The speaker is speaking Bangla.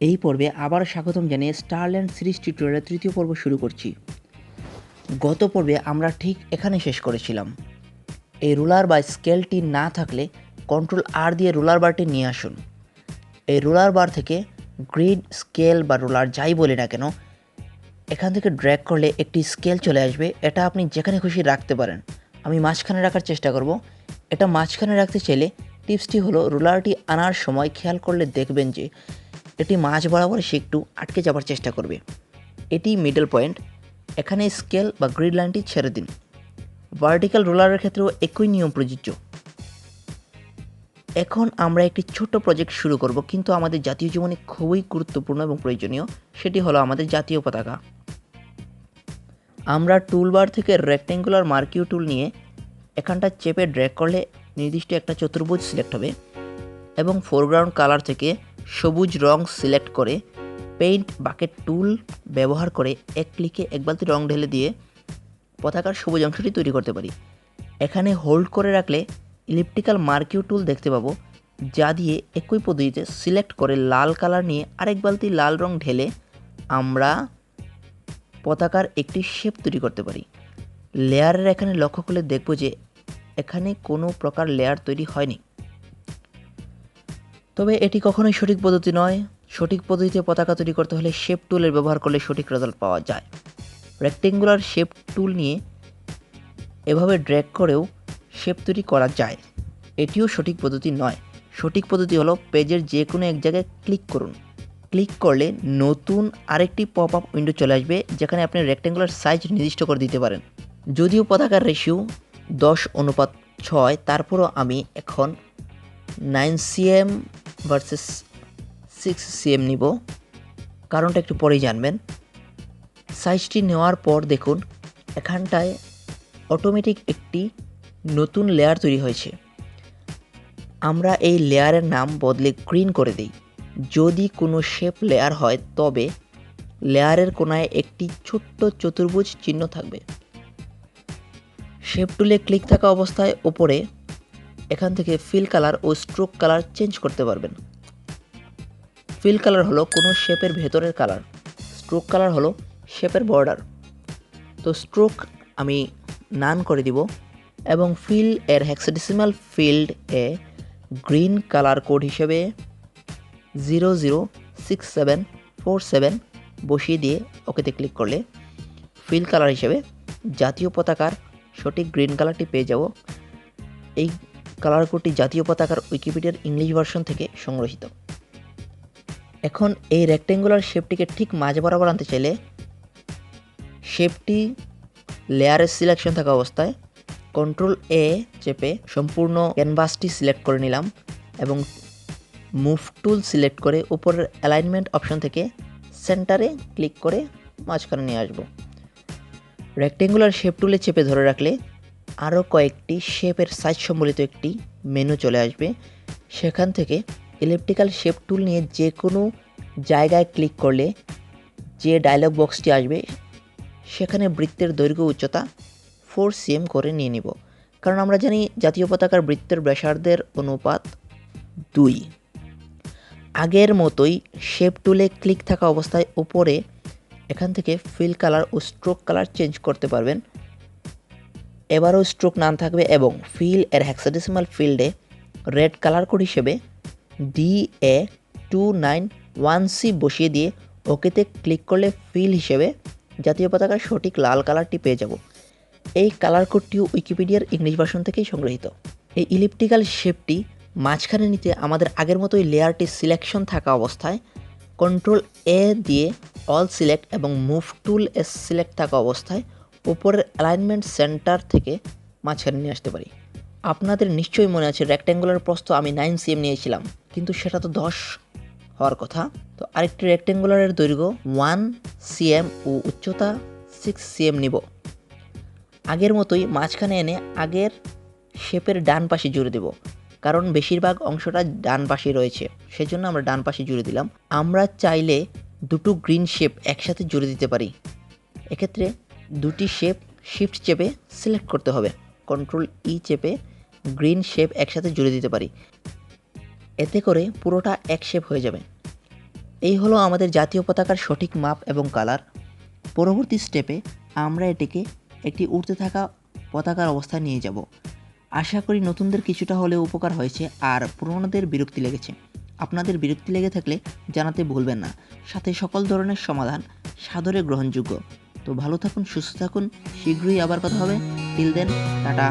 এই পর্বে আবার স্বাগতম জানিয়ে স্টারল্যান্ড সিরিজ টিউটোরিয়ালের তৃতীয় পর্ব শুরু করছি। গত পর্বে আমরা ঠিক এখানে শেষ করেছিলাম। এই রুলার বা স্কেলটি না থাকলে কন্ট্রোল আর দিয়ে রুলার বারটি নিয়ে আসুন। এই রুলার বার থেকে গ্রিড, স্কেল বা রুলার যাই বলি না কেন, এখান থেকে ড্র্যাগ করলে একটি স্কেল চলে আসবে। এটা আপনি যেখানে খুশি রাখতে পারেন। আমি মাঝখানে রাখার চেষ্টা করব। এটা মাঝখানে রাখতে চাইলে টিপসটি হলো, রুলারটি আনার সময় খেয়াল করলে দেখবেন যে এটি মাঝ বরাবর এসে একটু আটকে যাওয়ার চেষ্টা করবে। এটি মিডল পয়েন্ট। এখানে স্কেল বা গ্রিড লাইনটি ছেড়ে দিন। ভার্টিক্যাল রোলারের ক্ষেত্রেও একই নিয়ম প্রযোজ্য। এখন আমরা একটি ছোট্ট প্রজেক্ট শুরু করব, কিন্তু আমাদের জাতীয় জীবনে খুবই গুরুত্বপূর্ণ এবং প্রয়োজনীয়। সেটি হলো আমাদের জাতীয় পতাকা। আমরা টুলবার থেকে রেক্ট্যাঙ্গুলার মার্কিউ টুল নিয়ে এখানটা চেপে ড্র্যাগ করলে নির্দিষ্ট একটা চতুর্ভুজ সিলেক্ট হবে এবং ফোরগ্রাউন্ড কালার থেকে সবুজ রং সিলেক্ট করে পেইন্ট বাকেট টুল ব্যবহার করে এক ক্লিকে এক বালতি রং ঢেলে দিয়ে পতাকার সবুজ অংশটি তৈরি করতে পারি। এখানে হোল্ড করে রাখলে ইলিপ্টিক্যাল মার্কিউ টুল দেখতে পাবো, যা দিয়ে একই পদ্ধতিতে সিলেক্ট করে লাল কালার নিয়ে আরেক বালতি লাল রং ঢেলে আমরা পতাকার একটি শেপ তৈরি করতে পারি। লেয়ারের এখানে লক্ষ্য করলে দেখব যে এখানে কোনো প্রকার লেয়ার তৈরি হয়নি। তবে এটি কখনোই সঠিক পদ্ধতি নয়। সঠিক পদ্ধতিতে পতাকা তৈরি করতে হলে শেপ টুলের ব্যবহার করলে সঠিক রেজাল্ট পাওয়া যায়। রেক্টেঙ্গুলার শেপ টুল নিয়ে এভাবে ড্র্যাগ করেও শেপ তৈরি করা যায়। এটিও সঠিক পদ্ধতি নয়। সঠিক পদ্ধতি হলো পেজের যে কোনো এক জায়গায় ক্লিক করুন। ক্লিক করলে নতুন আরেকটি পপ আপ উইন্ডো চলে আসবে, যেখানে আপনি রেক্টেঙ্গুলার সাইজ নির্দিষ্ট করে দিতে পারেন। যদিও পতাকার রেশিও 10:6, তারপরও আমি এখন 9 cm ভার্সেস 6 cm নিব। কারণটা একটু পরেই জানবেন। সাইজটি নেওয়ার পর দেখুন এখানটায় অটোমেটিক একটি নতুন লেয়ার তৈরি হয়েছে। আমরা এই লেয়ারের নাম বদলে গ্রিন করে দিই। যদি কোনো শেপ লেয়ার হয় তবে লেয়ারের কোনায় একটি ছোট্ট চতুর্ভুজ চিহ্ন থাকবে। শেপ টুলে ক্লিক থাকা অবস্থায় ওপরে এখান থেকে ফিল কালার ও স্ট্রোক কালার চেঞ্জ করতে পারবেন। ফিল কালার হলো কোনো শেপের ভেতরের কালার, স্ট্রোক কালার হলো শেপের বর্ডার। তো স্ট্রোক আমি নান করে দিব এবং ফিল এর hexadecimal field a green colour code হিসেবে 006747 বসিয়ে দিয়ে ওকেতে ক্লিক করলে ফিল কালার হিসেবে জাতীয় পতাকার সঠিক গ্রিন কালারটি পেয়ে যাব। এই কালার কোডটি জাতীয় পতাকার উইকিপিডিয়ার ইংলিশ ভার্সন থেকে সংগ্রহীত। এখন এই রেক্টেঙ্গুলার শেপটিকে ঠিক মাঝ বরাবর আনতে চাইলে শেপটি লেয়ারের সিলেকশন থাকা অবস্থায় কন্ট্রোল এ চেপে সম্পূর্ণ ক্যানভাসটি সিলেক্ট করে নিলাম এবং মুভ টুল সিলেক্ট করে উপরের অ্যালাইনমেন্ট অপশন থেকে সেন্টারে ক্লিক করে মাঝখানে নিয়ে আসব। রেক্টেঙ্গুলার শেপ টুলে চেপে ধরে রাখলে আরও কয়েকটি শেপের সাইজ সম্বলিত একটি মেনু চলে আসবে। সেখান থেকে ইলিপ্টিক্যাল শেপ টুল নিয়ে যে কোনো জায়গায় ক্লিক করলে যে ডায়লগ বক্সটি আসবে সেখানে বৃত্তের দৈর্ঘ্য উচ্চতা 4 cm করে নিয়ে নিব, কারণ আমরা জানি জাতীয় পতাকার বৃত্তের ব্যাসার্ধের অনুপাত 2। আগের মতোই শেপ টুলে ক্লিক থাকা অবস্থায় উপরে এখান থেকে ফিল কালার ও স্ট্রোক কালার চেঞ্জ করতে পারবেন। এবারও স্ট্রোক নাম থাকবে এবং ফিল এর হেক্সাডেসিমাল ফিল্ডে রেড কালার কোড হিসেবে DA291C বসিয়ে দিয়ে ওকেতে ক্লিক করলে ফিল হিসেবে জাতীয় পতাকার সঠিক লাল কালারটি পেয়ে যাব। এই কালার কোডটিও উইকিপিডিয়ার ইংলিশ ভার্সন থেকেই সংগৃহীত। এই ইলিপ্টিক্যাল শেপটি মাঝখানে নিতে আমাদের আগের মতোই লেয়ারটি সিলেকশন থাকা অবস্থায় কন্ট্রোল এ দিয়ে অল সিলেক্ট এবং মুভ টুল এস সিলেক্ট থাকা অবস্থায় উপরের অ্যালাইনমেন্ট সেন্টার থেকে মাঝখানে নিয়ে আসতে পারি। আপনাদের নিশ্চয়ই মনে আছে রেক্ট্যাঙ্গুলার প্রস্থ আমি 9 cm নিয়েছিলাম, কিন্তু সেটা তো 10 হওয়ার কথা। তো আরেকটি রেক্ট্যাঙ্গুলারের দৈর্ঘ্য 1 cm ও উচ্চতা 6 cm নিব। আগের মতোই মাঝখানে এনে আগের শেপের ডান পাশে জুড়ে দেব, কারণ বেশিরভাগ অংশটা ডান পাশে রয়েছে, সেজন্য আমরা ডান পাশে জুড়ে দিলাম। আমরা চাইলে দুটো গ্রিন শেপ একসাথে জুড়ে দিতে পারি। এক্ষেত্রে দুটি শেপ শিফট চেপে সিলেক্ট করতে হবে। কন্ট্রোল ই চেপে গ্রিন শেপ একসাথে জুড়ে দিতে পারি। এতে করে পুরোটা এক শেপ হয়ে যাবে। এই হলো আমাদের জাতীয় পতাকার সঠিক মাপ এবং কালার। পরবর্তী স্টেপে আমরা এটিকে একটি উড়তে থাকা পতাকার অবস্থায় নিয়ে যাব। আশা করি নতুনদের কিছুটা হলেও উপকার হয়েছে আর পুরনোদের বিরক্তি লেগেছে। আপনাদের বিরক্তি লেগে থাকলে জানাতে ভুলবেন না, সাথে সকল ধরনের সমাধান সাদরে গ্রহণযোগ্য। তো ভালো থাকুন, সুস্থ থাকুন, শীঘ্রই আবার কথা হবে। Till then, tata.